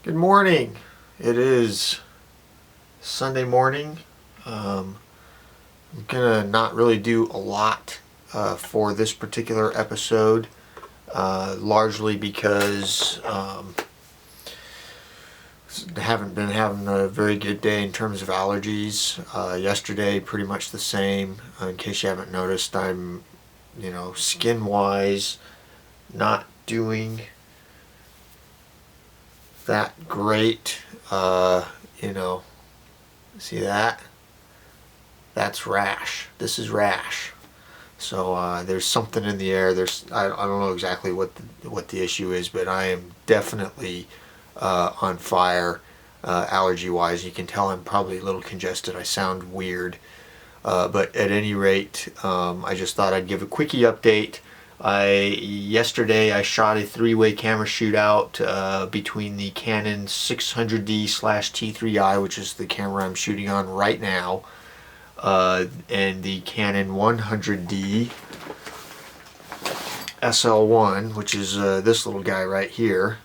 Good morning. It is Sunday morning. I'm gonna not really do a lot for this particular episode, largely because haven't been having a very good day in terms of allergies. Yesterday, pretty much the same. In case you haven't noticed, I'm, skin-wise, not doing that great. See that? That's rash. This is rash. So there's something in the air. I don't know exactly what the issue is, but I am definitely on fire allergy-wise. You can tell I'm probably a little congested. I sound weird, but at any rate, I just thought I'd give a quickie update. Yesterday I shot a 3-way camera shootout between the Canon 600D/T3i, which is the camera I'm shooting on right now, and the Canon 100D SL1, which is this little guy right here,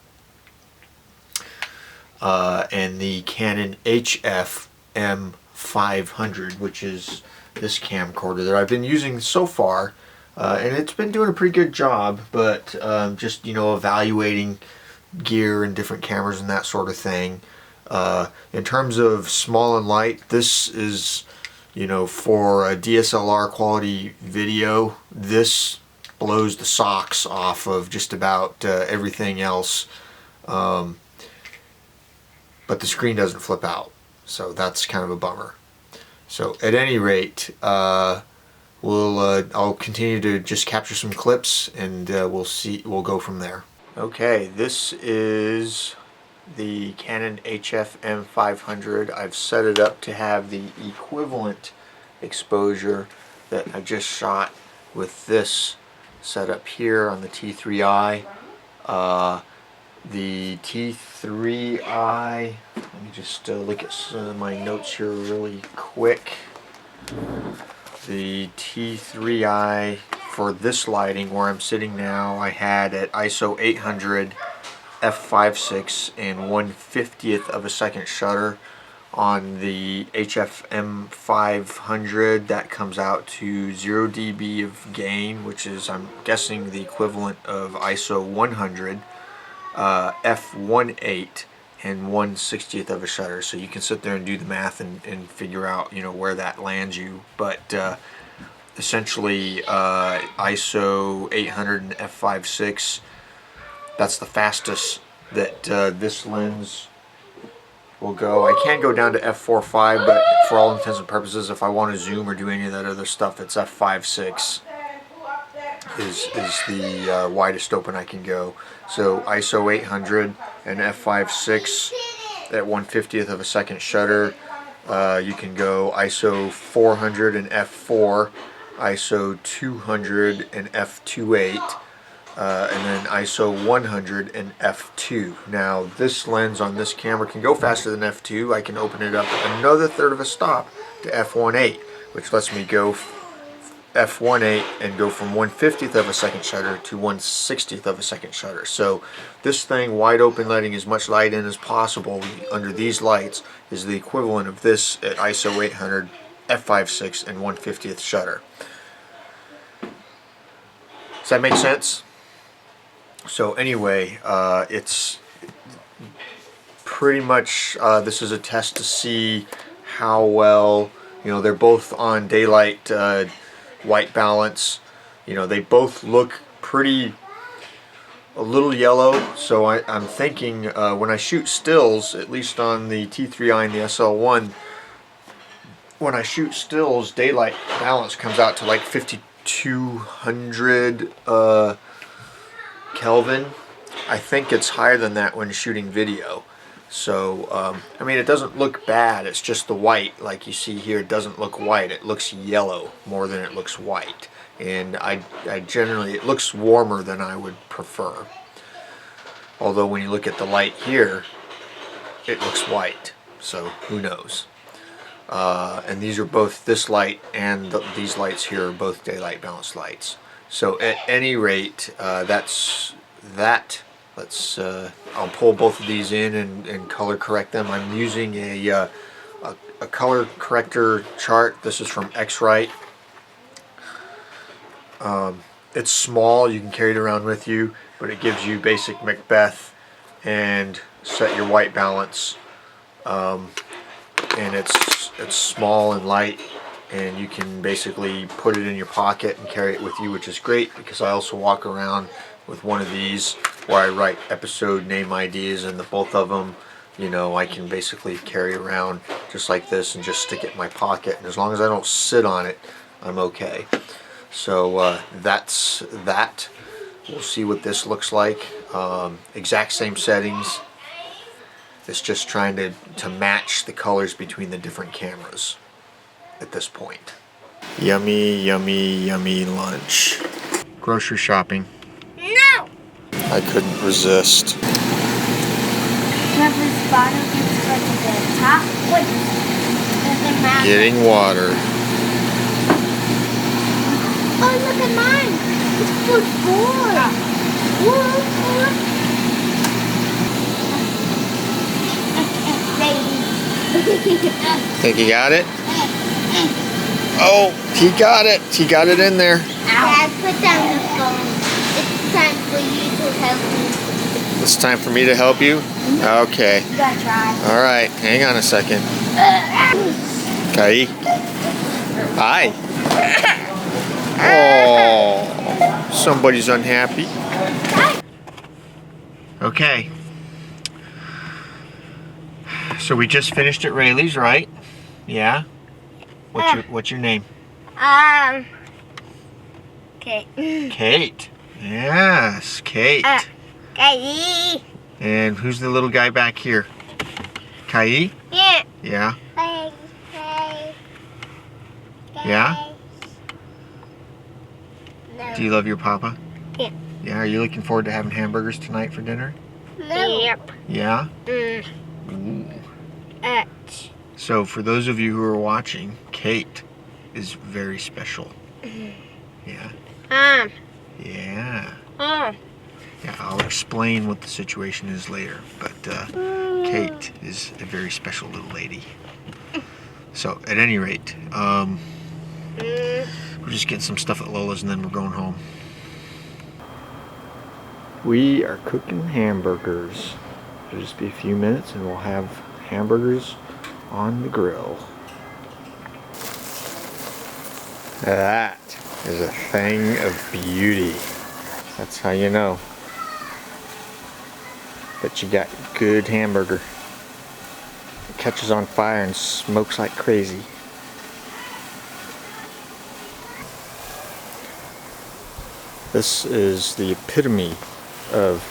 and the Canon HF M500, which is this camcorder that I've been using so far. And it's been doing a pretty good job, but just, evaluating gear and different cameras and that sort of thing. In terms of small and light, this is, for a DSLR quality video, this blows the socks off of just about everything else. But the screen doesn't flip out, so that's kind of a bummer. So at any rate, I'll continue to just capture some clips, and we'll go from there. Okay, this is the Canon HF M500. I've set it up to have the equivalent exposure that I just shot with this setup here on the T3i. The T3i, let me just look at some of my notes here really quick. The T3i for this lighting where I'm sitting now, I had at ISO 800 f5.6 and 1/50th of a second shutter. On the HF M500, that comes out to 0 dB of gain, which is, I'm guessing, the equivalent of ISO 100 f1.8 and 1/60th of a shutter. So you can sit there and do the math and figure out where that lands you. But essentially ISO 800 and f5.6, that's the fastest that this lens will go. I can go down to f4.5, but for all intents and purposes, if I want to zoom or do any of that other stuff, it's f5.6 is the widest open I can go. So ISO 800 and f5.6 at 1/50th of a second shutter. You can go ISO 400 and f4, ISO 200 and f2.8, and then ISO 100 and f2. Now this lens on this camera can go faster than f2. I can open it up another third of a stop to f1.8, which lets me go f1.8 and go from 1/50th of a second shutter to 1/60th of a second shutter. So this thing, wide open, letting as much light in as possible under these lights, is the equivalent of this at ISO 800 f5.6 and 1/50th shutter. Does that make sense? So anyway, it's pretty much this is a test to see how well, they're both on daylight white balance. They both look pretty a little yellow, so I'm thinking when I shoot stills, at least on the T3i and the SL1, when I shoot stills, daylight balance comes out to like 5200 Kelvin. I think it's higher than that when shooting video. So I mean, it doesn't look bad. It's just the white, like you see here, it doesn't look white. It looks yellow more than it looks white, and I generally, it looks warmer than I would prefer. Although when you look at the light here, it looks white. So who knows? And these are both, this light and these lights here are both daylight balanced lights. So at any rate, that's that I'll pull both of these in and color correct them. I'm using a color corrector chart. This is from X-Rite. It's small, you can carry it around with you, but it gives you basic Macbeth and set your white balance. And it's small and light, and you can basically put it in your pocket and carry it with you, which is great because I also walk around with one of these where I write episode name IDs, and the both of them, you know, I can basically carry around just like this and just stick it in my pocket, and as long as I don't sit on it, I'm okay. So that's that. We'll see what this looks like. Exact same settings. It's just trying to match the colors between the different cameras at this point. Yummy, yummy, yummy lunch. Grocery shopping. No! I couldn't resist. Whoever's bottom gets from the top. Wait. Getting water. Oh, look at mine. It's for 4. Whoa. Think he got it? Oh, he got it. He got it in there. Dad, put down the phone. It's time for you to help me. It's time for me to help you? Okay. You gotta try. All right. Hang on a second. Kai. Hi. Oh, somebody's unhappy. Okay. So we just finished at Rayleigh's, right? Yeah. What's your name? Kate. Kate. Yes, Kate. Kate. And who's the little guy back here? Kai? Yeah. Yeah. Hey. Yeah? No. Do you love your papa? Yeah. Yeah, are you looking forward to having hamburgers tonight for dinner? No. Yep. Yeah? Ooh. So for those of you who are watching, Kate is very special. Yeah. Yeah. Yeah, I'll explain what the situation is later, but Kate is a very special little lady. So at any rate, we're just getting some stuff at Lola's and then we're going home. We are cooking hamburgers. It'll just be a few minutes and we'll have hamburgers on the grill. That is a thing of beauty. That's how you know that you got good hamburger. It catches on fire and smokes like crazy. This is the epitome of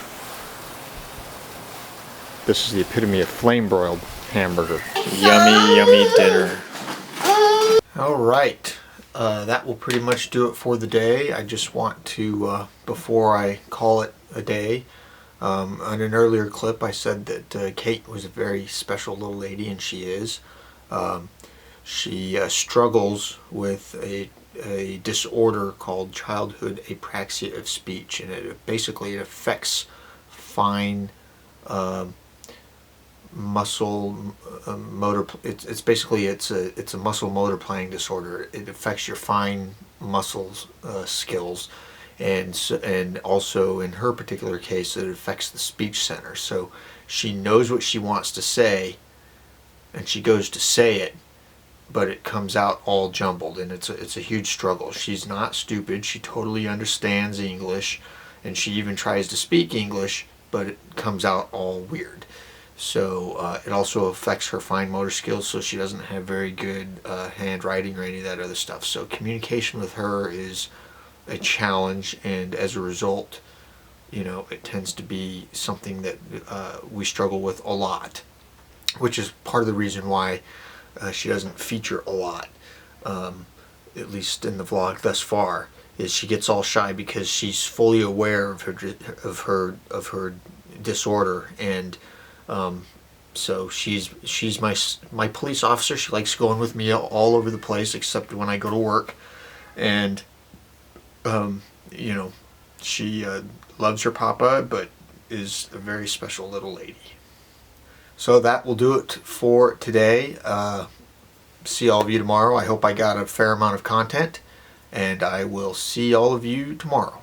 flame broiled hamburger. Yummy, yummy dinner. Alright, that will pretty much do it for the day. I just want to, before I call it a day, on an earlier clip I said that Kate was a very special little lady, and she is. She struggles with a disorder called childhood apraxia of speech, and it affects fine muscle motor. It's basically it's a muscle motor playing disorder. It affects your fine muscles skills, and also in her particular case it affects the speech center. So she knows what she wants to say and she goes to say it, but it comes out all jumbled, and it's a huge struggle. She's not stupid. She totally understands English, and she even tries to speak English, but it comes out all weird. So it also affects her fine motor skills, so she doesn't have very good handwriting or any of that other stuff. So communication with her is a challenge, and as a result, you know, it tends to be something that we struggle with a lot, which is part of the reason why she doesn't feature a lot, at least in the vlog thus far. Is she gets all shy because she's fully aware of her disorder, and so she's my police officer. She likes going with me all over the place except when I go to work, and you know, she loves her papa, but is a very special little lady. So that will do it for today. See all of you tomorrow. I hope I got a fair amount of content, and I will see all of you tomorrow.